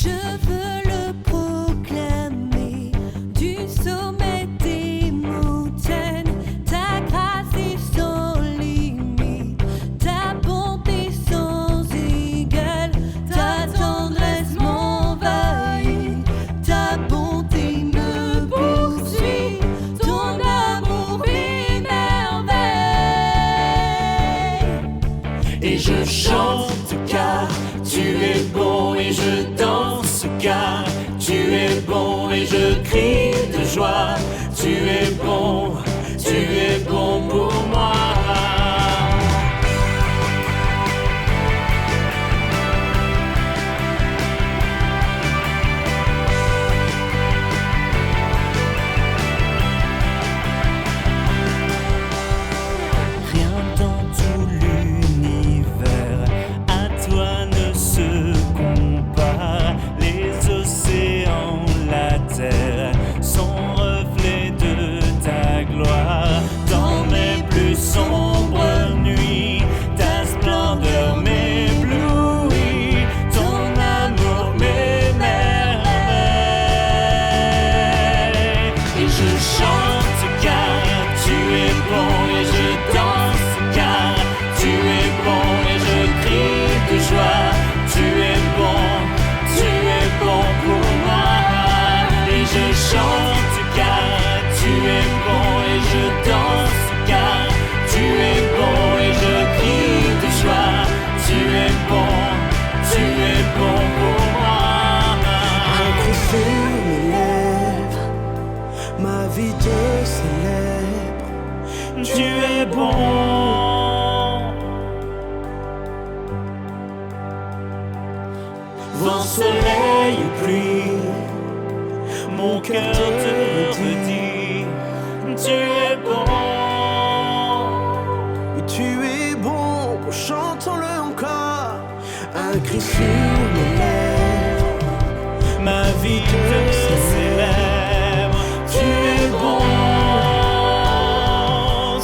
Je veux le proclamer du sommet des montagnes. Ta grâce est sans limite, ta bonté sans égale, ta tendresse m'envahit, ta bonté me poursuit, ton amour m'émerveille. Et je chante car tu es bon, et je danse car tu es bon, et je crie de joie. Tu es bon pour moi. Rien dans tout l'univers à toi ne se compare. Les océans, la terre sont reflets de ta gloire. Dans mes plus sombres nuits, ta splendeur m'éblouit, ton amour m'émerveille. Et je chante car tu es bon, et je danse car tu es bon, et je crie de joie. Tu es bon pour moi. Et je chante car tu es bon, et je danse car tu es bon, et je crie de joie. Tu es bon pour moi. Un cri sur mes lèvres, ma vie te célèbre. Tu es bon. Vent, soleil ou pluie, mon cœur te redit, tu es bon. Et tu es bon, chantons-le encore. Un cri sur mes lèvres, Ma vie te célèbre. Tu es bon,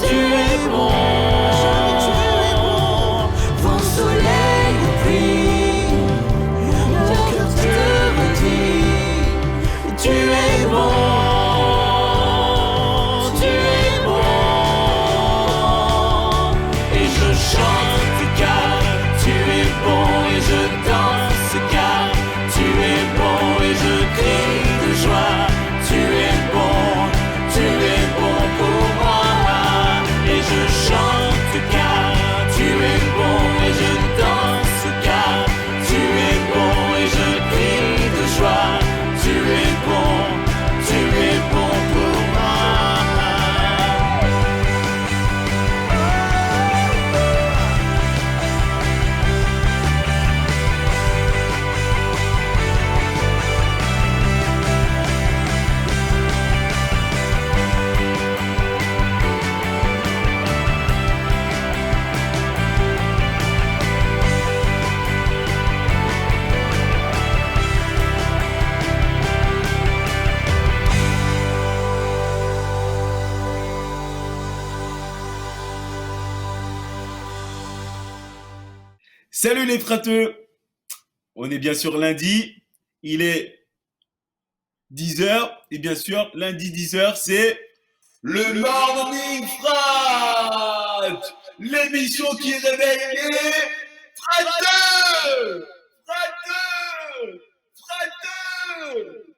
tu es bon. vent, soleil ou pluie, mon cœur te redit. Tu es bon, tu es bon. Et je chante car tu es bon, et je danse car tu es bon, et je crie de joie. Tu es bon pour moi. Et je chante car tu es bon, et je danse car tu es bon, et je crie de joie. Tu es bon pour moi. Salut les frateux! On est bien sûr lundi, il est 10h, et bien sûr, lundi 10h, c'est le Morning Frat! L'émission qui réveille les frateux! Frateux! Frateux!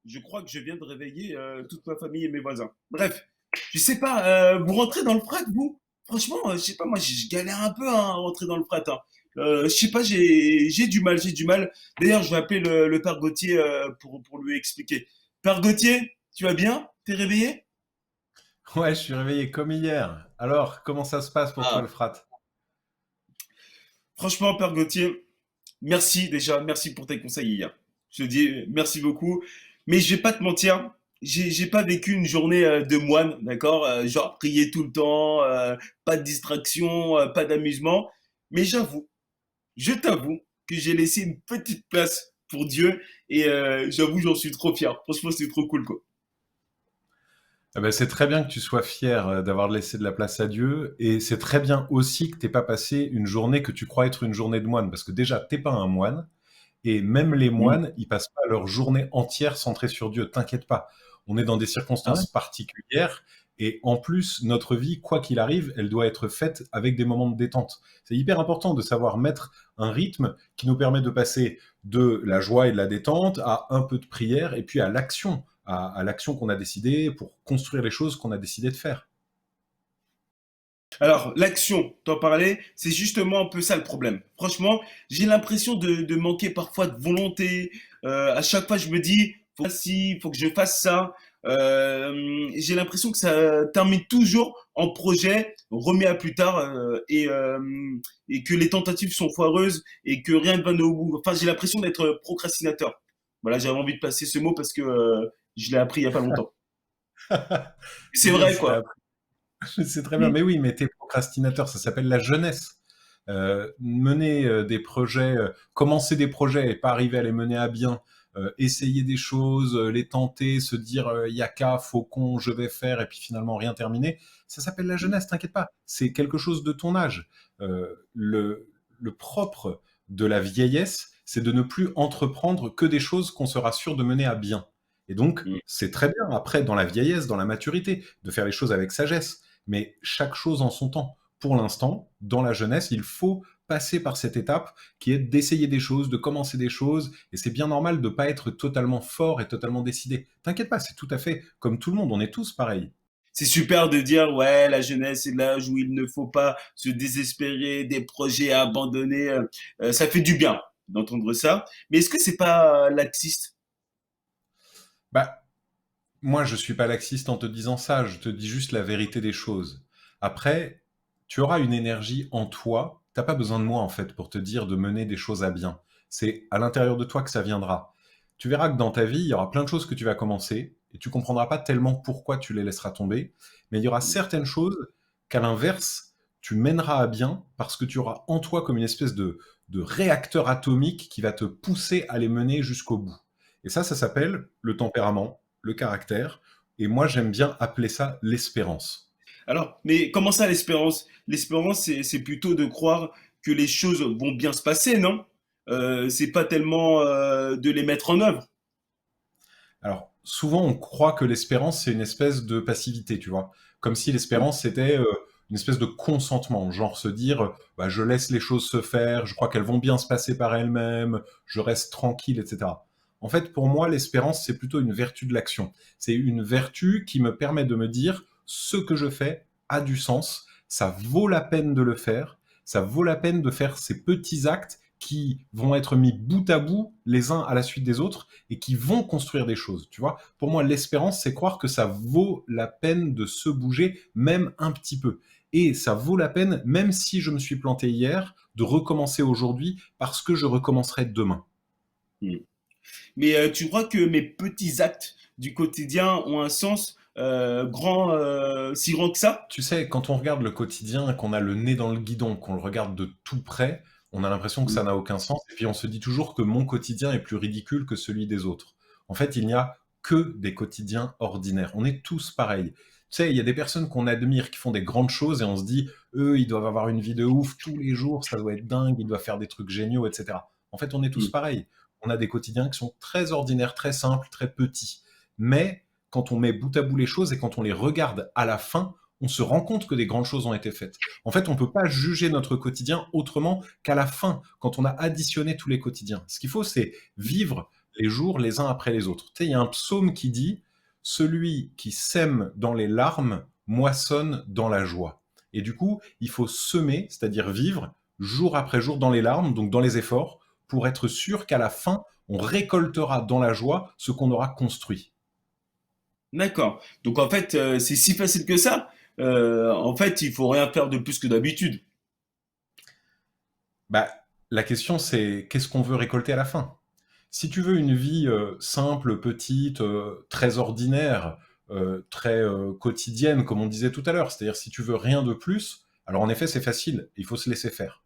Je crois que je viens de réveiller toute ma famille et mes voisins. Bref, je sais pas, vous rentrez dans le frat, vous? Franchement, je sais pas, moi, je galère un peu hein, à rentrer dans le frat. Hein. Je sais pas, j'ai du mal, j'ai du mal. D'ailleurs, je vais appeler le père Gauthier pour lui expliquer. Père Gauthier, tu vas bien? T'es réveillé? Ouais, je suis réveillé comme hier. Alors, comment ça se passe pour toi Ah, le frat? franchement, père Gauthier, merci déjà, merci pour tes conseils hier. Je te dis merci beaucoup. Mais je vais pas te mentir, j'ai pas vécu une journée de moine, d'accord? Genre prier tout le temps, pas de distraction, pas d'amusement. Mais je t'avoue que j'ai laissé une petite place pour Dieu et j'avoue, j'en suis trop fier. Franchement, c'est trop cool, quoi. Eh ben, c'est très bien que tu sois fier d'avoir laissé de la place à Dieu, et c'est très bien aussi que t'aies pas passé une journée que tu crois être une journée de moine, parce que déjà, t'es pas un moine, Et même les Mm. moines, ils passent pas leur journée entière centrée sur Dieu. T'inquiète pas. On est dans des Ah ouais? circonstances particulières. Et en plus, notre vie, quoi qu'il arrive, elle doit être faite avec des moments de détente. C'est hyper important de savoir mettre un rythme qui nous permet de passer de la joie et de la détente à un peu de prière et puis à l'action, à l'action qu'on a décidé pour construire les choses qu'on a décidé de faire. Alors, l'action, t'en parlais, c'est justement un peu ça le problème. Franchement, j'ai l'impression de manquer parfois de volonté. À chaque fois, je me dis, faut que ci, faut que je fasse ça. J'ai l'impression que ça termine toujours en projet remis à plus tard et que les tentatives sont foireuses et que rien ne va au bout. Enfin, j'ai l'impression d'être procrastinateur. Voilà, j'avais envie de passer ce mot parce que je l'ai appris il y a pas longtemps. C'est C'est bien vrai, si tu as quoi. appris. C'est très bien. Mm. Mais oui, mais t'es procrastinateur, ça s'appelle la jeunesse. Mener des projets, commencer des projets et pas arriver à les mener à bien, essayer des choses, les tenter, se dire il y a qu'à, faut qu'on, je vais faire, et puis finalement rien terminer, ça s'appelle la jeunesse, t'inquiète pas. C'est quelque chose de ton âge. Le propre de la vieillesse, c'est de ne plus entreprendre que des choses qu'on sera sûr de mener à bien. Et donc, Mm. c'est très bien, après, dans la vieillesse, dans la maturité, de faire les choses avec sagesse, mais chaque chose en son temps. Pour l'instant, dans la jeunesse, il faut passer par cette étape qui est d'essayer des choses, de commencer des choses, et c'est bien normal de ne pas être totalement fort et totalement décidé. T'inquiète pas, c'est tout à fait comme tout le monde, on est tous pareils. C'est super de dire, ouais, la jeunesse, c'est l'âge où il ne faut pas se désespérer, des projets à abandonner. Ça fait du bien d'entendre ça. Mais est-ce que c'est pas laxiste? Bah, moi, je suis pas laxiste en te disant ça, je te dis juste la vérité des choses. Après, tu auras une énergie en toi, t'as pas besoin de moi en fait pour te dire de mener des choses à bien. C'est à l'intérieur de toi que ça viendra. Tu verras que dans ta vie, il y aura plein de choses que tu vas commencer et tu comprendras pas tellement pourquoi tu les laisseras tomber, mais il y aura certaines choses qu'à l'inverse, tu mèneras à bien parce que tu auras en toi comme une espèce de réacteur atomique qui va te pousser à les mener jusqu'au bout. Et ça s'appelle le tempérament, le caractère, et moi j'aime bien appeler ça l'espérance. Alors, mais comment ça l'espérance? L'espérance, c'est plutôt de croire que les choses vont bien se passer, non? C'est pas tellement de les mettre en œuvre. Alors, souvent on croit que l'espérance c'est une espèce de passivité, tu vois, comme si l'espérance c'était une espèce de consentement, genre se dire bah, je laisse les choses se faire, je crois qu'elles vont bien se passer par elles-mêmes, je reste tranquille, etc. En fait, pour moi, l'espérance c'est plutôt une vertu de l'action. C'est une vertu qui me permet de me dire ce que je fais a du sens, ça vaut la peine de le faire, ça vaut la peine de faire ces petits actes qui vont être mis bout à bout les uns à la suite des autres et qui vont construire des choses, tu vois. Pour moi, l'espérance, c'est croire que ça vaut la peine de se bouger, même un petit peu. Et ça vaut la peine, même si je me suis planté hier, de recommencer aujourd'hui parce que je recommencerai demain. Hmm. Mais tu crois que mes petits actes du quotidien ont un sens si grand que ça? Tu sais, quand on regarde le quotidien, qu'on a le nez dans le guidon, qu'on le regarde de tout près, on a l'impression que Hmm. ça n'a aucun sens. Et puis on se dit toujours que mon quotidien est plus ridicule que celui des autres. En fait, il n'y a que des quotidiens ordinaires. On est tous pareils. Tu sais, il y a des personnes qu'on admire qui font des grandes choses et on se dit, eux, ils doivent avoir une vie de ouf tous les jours, ça doit être dingue, ils doivent faire des trucs géniaux, etc. En fait, on est tous Hmm. pareils. On a des quotidiens qui sont très ordinaires, très simples, très petits. Mais quand on met bout à bout les choses et quand on les regarde à la fin, on se rend compte que des grandes choses ont été faites. En fait, on ne peut pas juger notre quotidien autrement qu'à la fin, quand on a additionné tous les quotidiens. Ce qu'il faut, c'est vivre les jours les uns après les autres. Tu sais, il y a un psaume qui dit « Celui qui sème dans les larmes moissonne dans la joie ». Et du coup, il faut semer, c'est-à-dire vivre jour après jour dans les larmes, donc dans les efforts, pour être sûr qu'à la fin, on récoltera dans la joie ce qu'on aura construit. D'accord. Donc en fait, c'est si facile que ça. En fait, il faut rien faire de plus que d'habitude. Bah, la question c'est qu'est-ce qu'on veut récolter à la fin? Si tu veux une vie simple, petite, très ordinaire, très quotidienne, comme on disait tout à l'heure, c'est-à-dire si tu veux rien de plus, alors en effet c'est facile, il faut se laisser faire.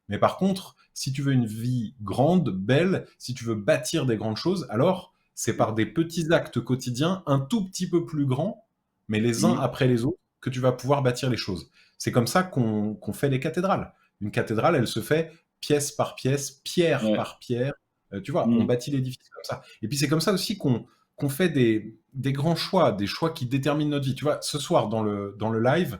Mais par contre, si tu veux une vie grande, belle, si tu veux bâtir des grandes choses, alors c'est par des petits actes quotidiens un tout petit peu plus grands, mais les uns Hmm. après les autres, que tu vas pouvoir bâtir les choses. C'est comme ça qu'on fait les cathédrales. Une cathédrale, elle se fait pièce par pièce, pierre Ouais. par pierre, Tu vois, on Mm. bâtit l'édifice comme ça. Et puis c'est comme ça aussi qu'on fait des grands choix, des choix qui déterminent notre vie. Tu vois, ce soir dans le live,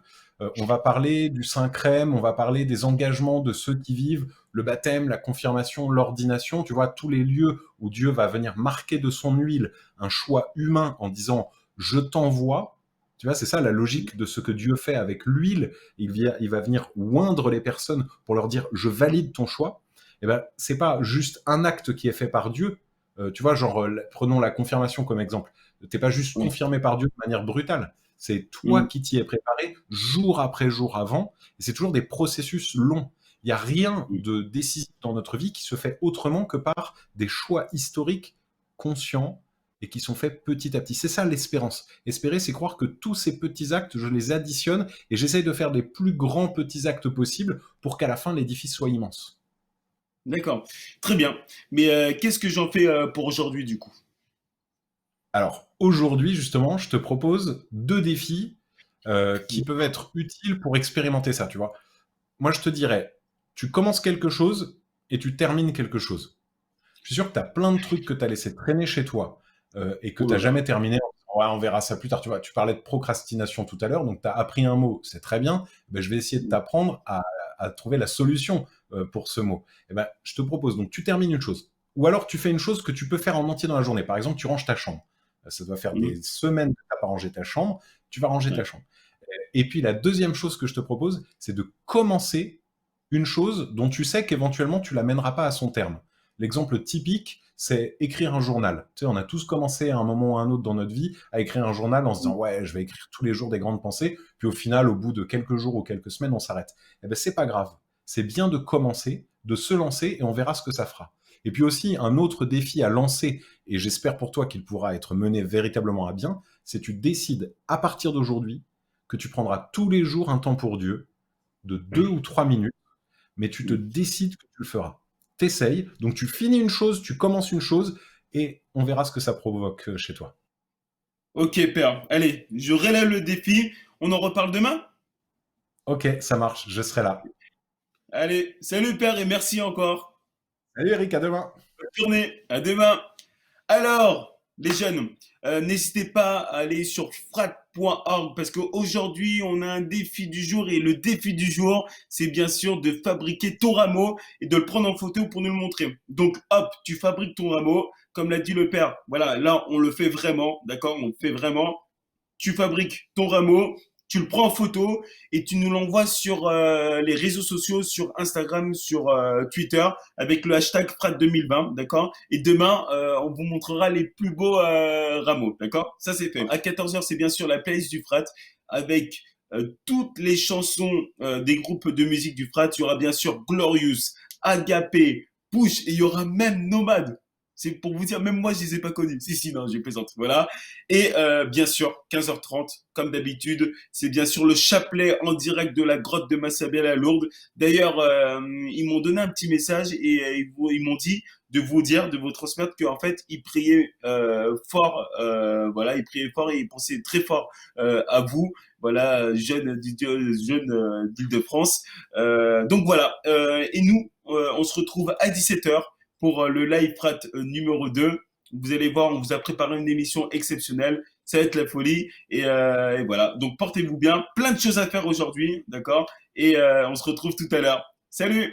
on va parler du Saint-Crème, on va parler des engagements de ceux qui vivent le baptême, la confirmation, l'ordination, tu vois, tous les lieux où Dieu va venir marquer de son huile un choix humain en disant je t'envoie. Tu vois, c'est ça la logique de ce que Dieu fait avec l'huile. Il va venir oindre les personnes pour leur dire je valide ton choix. Et ben, c'est pas juste un acte qui est fait par Dieu. Tu vois, genre, prenons la confirmation comme exemple. T'es pas juste Oui. confirmé par Dieu de manière brutale. C'est toi Mm. qui t'y es préparé jour après jour avant. Et c'est toujours des processus longs. Il n'y a rien Mm. de décisif dans notre vie qui se fait autrement que par des choix historiques conscients et qui sont faits petit à petit. C'est ça l'espérance. Espérer, c'est croire que tous ces petits actes, je les additionne et j'essaye de faire les plus grands petits actes possibles pour qu'à la fin, l'édifice soit immense. D'accord. Très bien. Mais qu'est-ce que j'en fais pour aujourd'hui, du coup? Alors, aujourd'hui, justement, je te propose 2 défis qui Mm. peuvent être utiles pour expérimenter ça, tu vois. Moi, je te dirais, tu commences quelque chose et tu termines quelque chose. Je suis sûr que tu as plein de trucs que tu as laissé traîner chez toi et que Oh tu n'as là là. jamais terminé. En disant, ouais, on verra ça plus tard. Tu vois, tu parlais de procrastination tout à l'heure, donc tu as appris un mot, c'est très bien. Ben, je vais essayer de Mm. t'apprendre à trouver la solution pour ce mot. Et ben, je te propose, donc tu termines une chose. Ou alors tu fais une chose que tu peux faire en entier dans la journée. Par exemple, tu ranges ta chambre. Ça doit faire Mm. des semaines que tu n'as pas rangé ta chambre. Tu vas ranger ta Ouais. chambre. Et puis la deuxième chose que je te propose, c'est de commencer une chose dont tu sais qu'éventuellement tu la mèneras pas à son terme. L'exemple typique, c'est écrire un journal. Tu sais, on a tous commencé à un moment ou à un autre dans notre vie à écrire un journal en se disant ouais, je vais écrire tous les jours des grandes pensées, puis au final, au bout de quelques jours ou quelques semaines, on s'arrête. Eh ben c'est pas grave. C'est bien de commencer, de se lancer et on verra ce que ça fera. Et puis aussi, un autre défi à lancer, et j'espère pour toi qu'il pourra être mené véritablement à bien, c'est tu décides à partir d'aujourd'hui que tu prendras tous les jours un temps pour Dieu de 2 ou 3 minutes, mais tu te Mm. décides que tu le feras. T'essayes, donc tu finis une chose, tu commences une chose, et on verra ce que ça provoque chez toi. Ok, père. Allez, je relève le défi. On en reparle demain? Ok, ça marche, je serai là. Allez, salut, père, et merci encore. Salut Eric, à demain. Bonne journée. À demain. Alors, les jeunes, n'hésitez pas à aller sur frat.org parce qu'aujourd'hui, on a un défi du jour et le défi du jour, c'est bien sûr de fabriquer ton rameau et de le prendre en photo pour nous le montrer. Donc, hop, tu fabriques ton rameau, comme l'a dit le père. Voilà, là, on le fait vraiment, d'accord? On le fait vraiment. Tu fabriques ton rameau, tu le prends en photo et tu nous l'envoies sur les réseaux sociaux, sur Instagram, sur Twitter, avec le hashtag Frat2020, d'accord? Et demain, on vous montrera les plus beaux rameaux, d'accord? Ça, c'est fait. À 14h, c'est bien sûr la playlist du Frat, avec toutes les chansons des groupes de musique du Frat. Il y aura bien sûr Glorious, Agapé, Push, et il y aura même Nomade. C'est pour vous dire, même moi, je les ai pas connus. Si, si, non, je plaisante. Voilà. Et bien sûr, 15h30, comme d'habitude, c'est bien sûr le chapelet en direct de la grotte de Massabel à Lourdes. D'ailleurs, ils m'ont donné un petit message et ils m'ont dit de vous dire, de vous transmettre qu'en fait, ils priaient fort, voilà, ils priaient fort et ils pensaient très fort à vous, voilà, jeunes d'Île-de-France. Donc voilà, et nous, on se retrouve à 17h pour le live frat numéro 2. Vous allez voir, on vous a préparé une émission exceptionnelle. Ça va être la folie. Et voilà. Donc portez-vous bien. Plein de choses à faire aujourd'hui. D'accord? Et on se retrouve tout à l'heure. Salut!